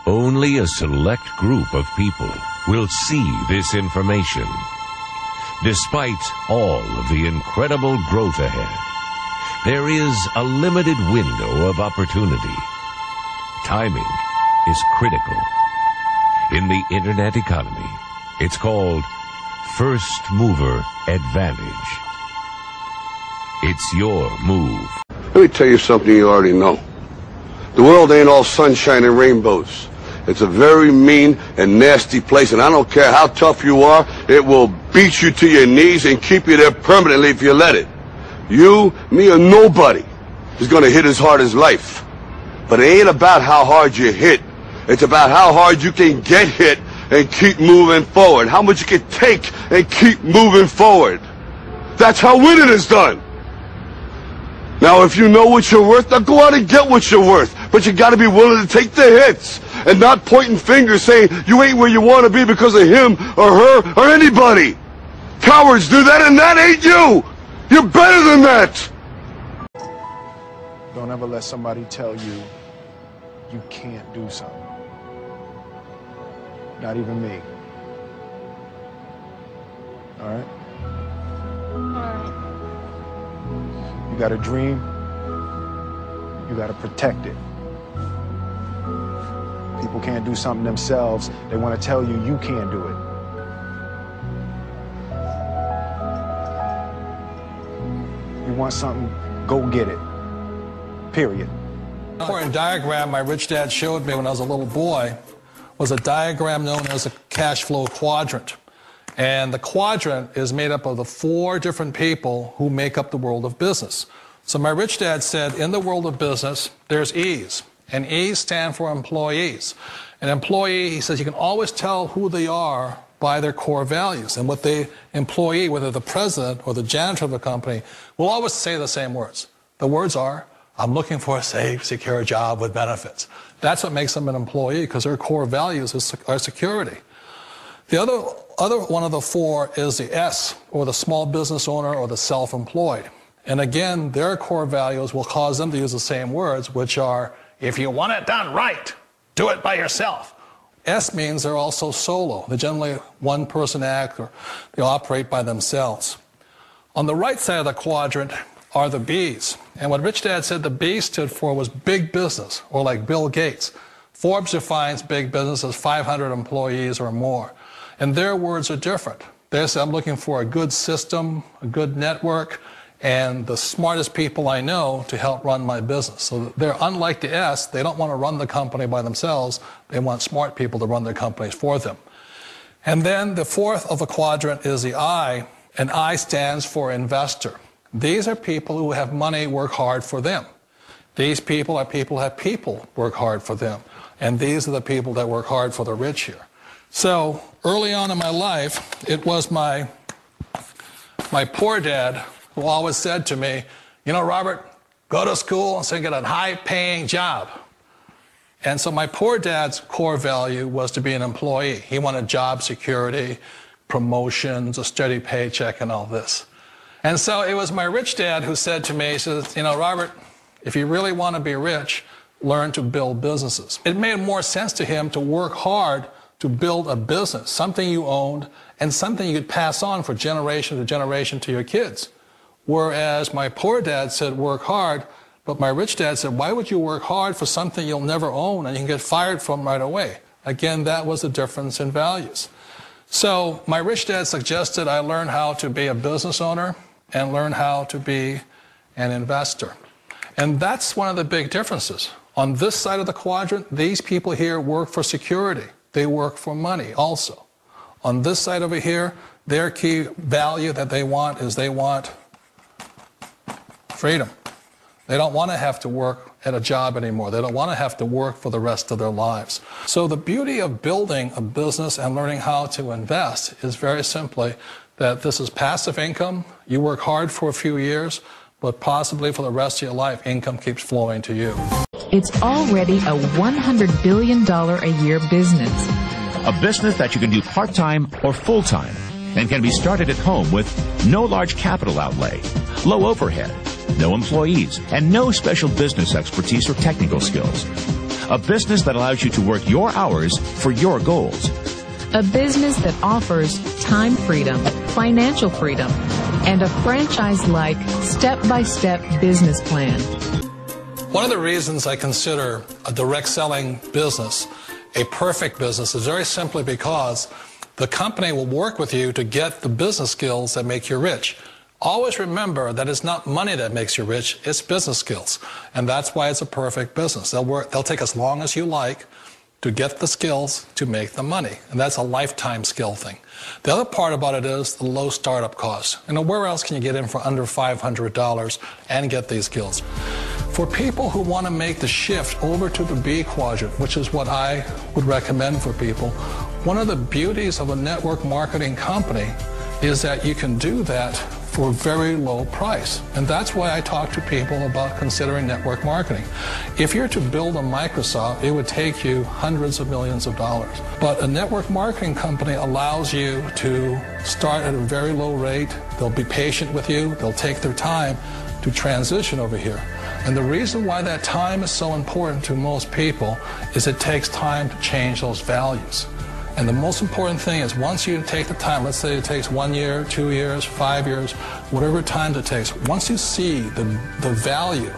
Only a select group of people will see this information. Despite all of the incredible growth ahead, there is a limited window of opportunity. Timing is critical. In the internet economy, it's called first mover advantage. It's your move. Let me tell you something you already know. The world ain't all sunshine and rainbows. It's a very mean and nasty place, and I don't care how tough you are, it will beat you to your knees and keep you there permanently if you let it. You, me, or nobody is gonna hit as hard as life. But it ain't about how hard you hit. It's about how hard you can get hit and keep moving forward. How much you can take and keep moving forward. That's how winning is done. Now, if you know what you're worth, now go out and get what you're worth. But you gotta be willing to take the hits and not pointing fingers saying you ain't where you want to be because of him or her or anybody. Cowards do that, and that ain't you. You're better than that. Don't ever let somebody tell you you can't do something. Not even me. All right? You got a dream, you got to protect it. People can't do something themselves. They want to tell you you can't do it. You want something, go get it. Period. The important diagram my rich dad showed me when I was a little boy was a diagram known as a cash flow quadrant. And the quadrant is made up of the 4 different people who make up the world of business. So my rich dad said, in the world of business, there's E's. And E's stand for employees. An employee, he says, you can always tell who they are by their core values. And what the employee, whether the president or the janitor of the company, will always say the same words. The words are, I'm looking for a safe, secure job with benefits. That's what makes them an employee, because their core values are security. The other one of the 4 is the S, or the small business owner or the self-employed. And again, their core values will cause them to use the same words, which are, if you want it done right, do it by yourself. S means they're also solo. They're generally one-person act, or they operate by themselves. On the right side of the quadrant are the B's. And what Rich Dad said the B stood for was big business, or like Bill Gates. Forbes defines big business as 500 employees or more. And their words are different. They say, I'm looking for a good system, a good network, and the smartest people I know to help run my business. So they're unlike the S. They don't want to run the company by themselves. They want smart people to run their companies for them. And then the 4th of the quadrant is the I, and I stands for investor. These are people who have money work hard for them. These people are people who have people work hard for them. And these are the people that work hard for the rich here. So early on in my life, it was my poor dad who always said to me, you know, Robert, go to school and so get a high-paying job. And so my poor dad's core value was to be an employee. He wanted job security, promotions, a steady paycheck, and all this. And so it was my rich dad who said to me, he says, you know, Robert, if you really want to be rich, learn to build businesses. It made more sense to him to work hard to build a business, something you owned, and something you could pass on for generation to generation to your kids. Whereas my poor dad said work hard, but my rich dad said, why would you work hard for something you'll never own and you can get fired from right away? Again, that was the difference in values. So my rich dad suggested I learn how to be a business owner and learn how to be an investor. And that's one of the big differences. On this side of the quadrant, these people here work for security. They work for money also. On this side over here, their key value that they want is they want freedom. They don't want to have to work at a job anymore. They don't want to have to work for the rest of their lives. So the beauty of building a business and learning how to invest is very simply that this is passive income. You work hard for a few years, but possibly for the rest of your life, income keeps flowing to you. It's already a $100 billion a year business. A business that you can do part-time or full-time and can be started at home with no large capital outlay, low overhead, no employees, and no special business expertise or technical skills. A business that allows you to work your hours for your goals. A business that offers time freedom, financial freedom, and a franchise-like, step-by-step business plan. One of the reasons I consider a direct selling business a perfect business is very simply because the company will work with you to get the business skills that make you rich. Always remember that it's not money that makes you rich, it's business skills. And that's why it's a perfect business. They'll take as long as you like to get the skills to make the money. And that's a lifetime skill thing. The other part about it is the low startup cost. You know, where else can you get in for under $500 and get these skills? For people who want to make the shift over to the B quadrant, which is what I would recommend for people, one of the beauties of a network marketing company is that you can do that for a very low price. And that's why I talk to people about considering network marketing. If you're to build a Microsoft, it would take you hundreds of millions of dollars. But a network marketing company allows you to start at a very low rate. They'll be patient with you. They'll take their time to transition over here. And the reason why that time is so important to most people is it takes time to change those values. And the most important thing is once you take the time, let's say it takes 1 year, 2 years, 5 years, whatever time it takes, once you see the value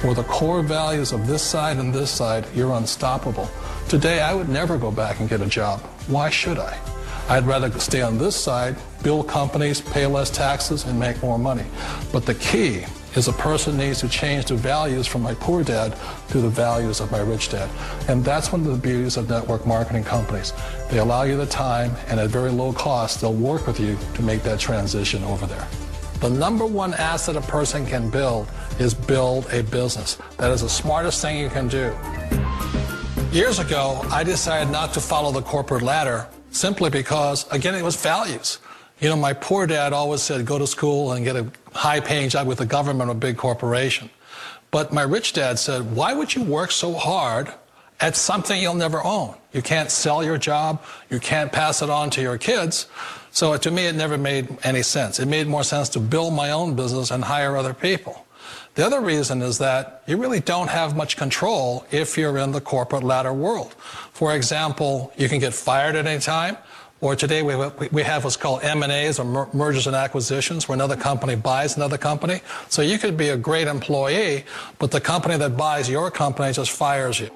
or the core values of this side and this side, you're unstoppable. Today, I would never go back and get a job. Why should I? I'd rather stay on this side, build companies, pay less taxes, and make more money. But the key is a person needs to change the values from my poor dad to the values of my rich dad. And that's one of the beauties of network marketing companies. They allow you the time, and at very low cost, they'll work with you to make that transition over there. The number one asset a person can build is build a business. That is the smartest thing you can do. Years ago, I decided not to follow the corporate ladder simply because, again, it was values. You know, my poor dad always said, go to school and get a high-paying job with the government or a big corporation. But my rich dad said, why would you work so hard at something you'll never own? You can't sell your job. You can't pass it on to your kids. So to me, it never made any sense. It made more sense to build my own business and hire other people. The other reason is that you really don't have much control if you're in the corporate ladder world. For example, you can get fired at any time. Or today we have what's called M&As, or mergers and acquisitions, where another company buys another company. So you could be a great employee, but the company that buys your company just fires you.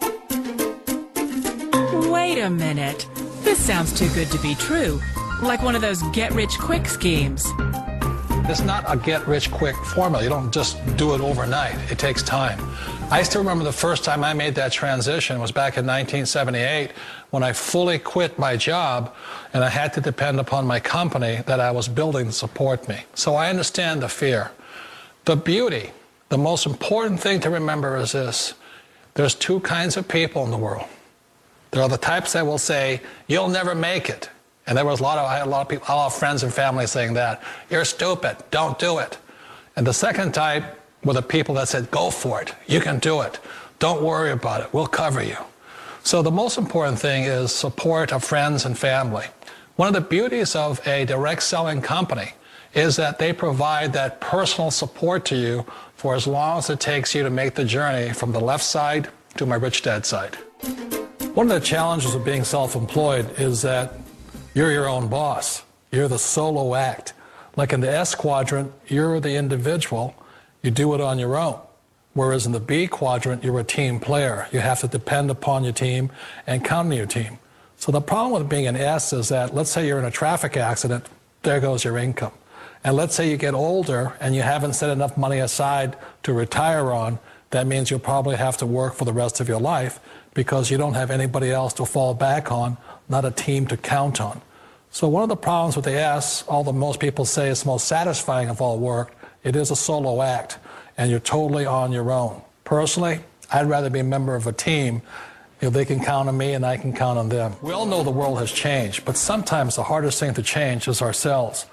Wait a minute. This sounds too good to be true. Like one of those get-rich-quick schemes. It's not a get-rich-quick formula. You don't just do it overnight. It takes time. I still remember the first time I made that transition was back in 1978 when I fully quit my job and I had to depend upon my company that I was building to support me. So I understand the fear. The beauty, the most important thing to remember is this. There's two kinds of people in the world. There are the types that will say, you'll never make it. And I had a lot of people, a lot of friends and family saying that. You're stupid, don't do it. And the second type were the people that said, go for it, you can do it. Don't worry about it, we'll cover you. So the most important thing is support of friends and family. One of the beauties of a direct selling company is that they provide that personal support to you for as long as it takes you to make the journey from the left side to my rich dad side. One of the challenges of being self-employed is that you're your own boss. You're the solo act. Like in the S quadrant, you're the individual. You do it on your own. Whereas in the B quadrant, you're a team player. You have to depend upon your team and count on your team. So the problem with being an S is that, let's say you're in a traffic accident, there goes your income. And let's say you get older and you haven't set enough money aside to retire on, that means you'll probably have to work for the rest of your life because you don't have anybody else to fall back on, not a team to count on. So one of the problems with the S, although most people say it's the most satisfying of all work, it is a solo act, and you're totally on your own. Personally, I'd rather be a member of a team. If they can count on me and I can count on them. We all know the world has changed, but sometimes the hardest thing to change is ourselves.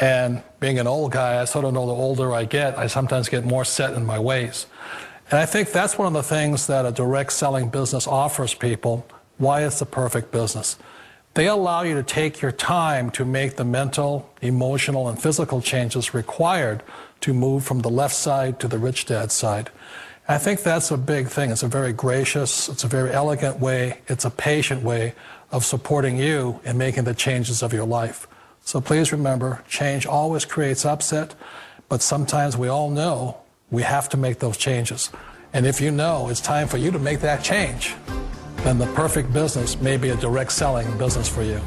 And being an old guy, I sort of know the older I get, I sometimes get more set in my ways. And I think that's one of the things that a direct selling business offers people, why it's the perfect business. They allow you to take your time to make the mental, emotional, and physical changes required to move from the left side to the rich dad side. I think that's a big thing. It's a very gracious, it's a very elegant way, it's a patient way of supporting you in making the changes of your life. So please remember, change always creates upset, but sometimes we all know we have to make those changes. And if you know it's time for you to make that change, then the perfect business may be a direct selling business for you.